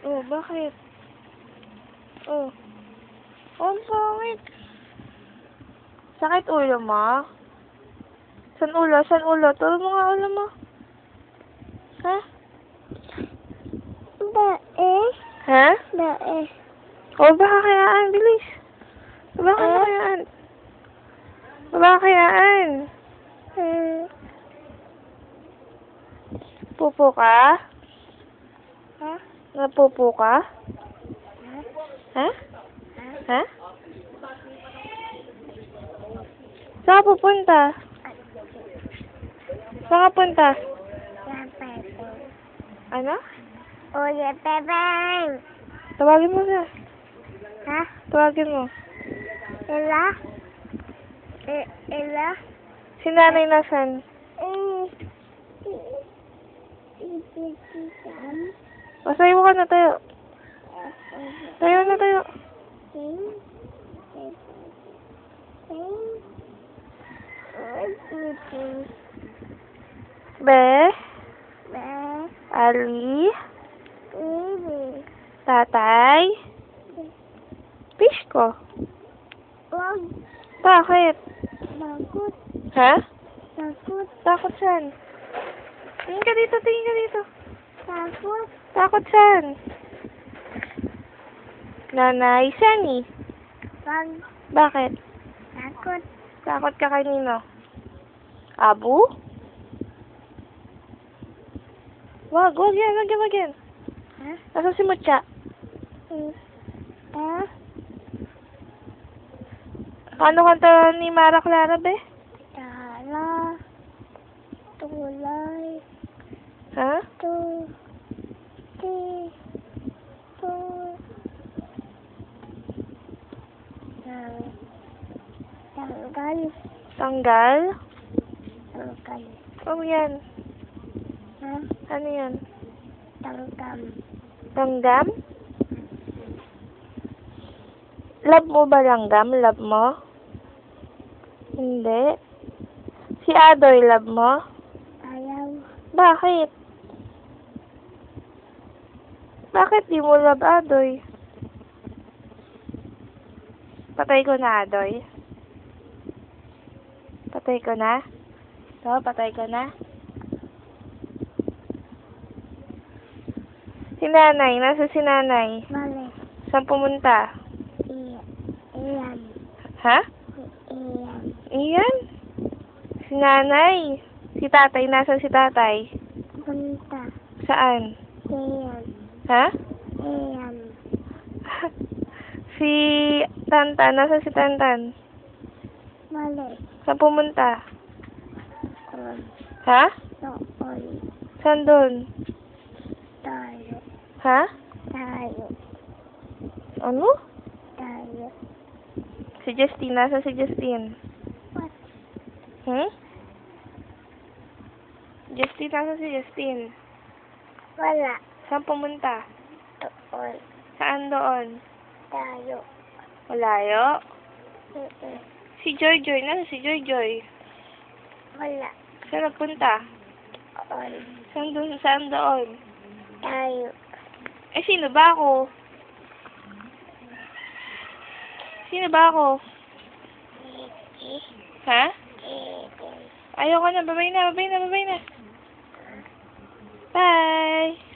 Oh, bakit? Oh. Oh, ang pangit. Sakit ulo mo? San ulo? San ulo? Turo mo nga ulo mo. Ha? Ha? Oh, baka kayaan. Bilis. Baka kayaan. Baka kayaan. Pupo ka? Ha? Napupo ka? Ha? Ha? Saan ka pupunta? Saan ka punta? Ano? Oye, Pepe. Tawagin mo na. Ha? Tawagin mo. Ella? Ella? Si nanay nasan? Masayo ka na tayo. Tayo na tayo. Be? Ali? Tatay? Pishko? Bakit? Takut. Ha? Takut. Takot saan? Tingin ka dito, tingin ka dito. Takut. Takot saan? Nanay, Sunny. Wag. Bakit? Takut. Takot ka kanino? Abu? Wag yan, wag yan. Ha? Nasaan si Mucha? Ha? Paano kanta ni Mara Clara, be? Tala. Tulay. Ha? Tanggal. Tanggal? Tanggal. Oh, yan. Ha? Ano yan? Tanggam. Langgam? Love mo ba langgam? Love mo? Hindi. Si Adoy, love mo? Ayaw. Bakit? Bakit di mo love Adoy? Patay ko na, Adoy. Patay ko na? So, patay ko na? Si nanay, nasa si nanay? Mali. Saan pumunta? Iyan. Ha? Iyan. Iyan? Si nanay? Si tatay, nasa si tatay? Punta. Saan? Iyan. Ha? Iyan. Si Tantan, nasa si Tantan? Mali. Saan pumunta? On. Ha? Noon. Saan doon? Tayo. Ha? Tayo. Ano? Tayo. Si Justine, nasa si Justine? What? Justine, nasa si Justine? Wala. Saan pumunta? Doon. Saan doon? Tayo. Malayo? Mm-mm. Si Joy Joy, nasa si Joy Joy? Wala. Saan nagpunta? On. Saan doon? Tayo. Eh, sino ba ako? Sino ba ako? Ha? Ayoko na. Babay na. Bye!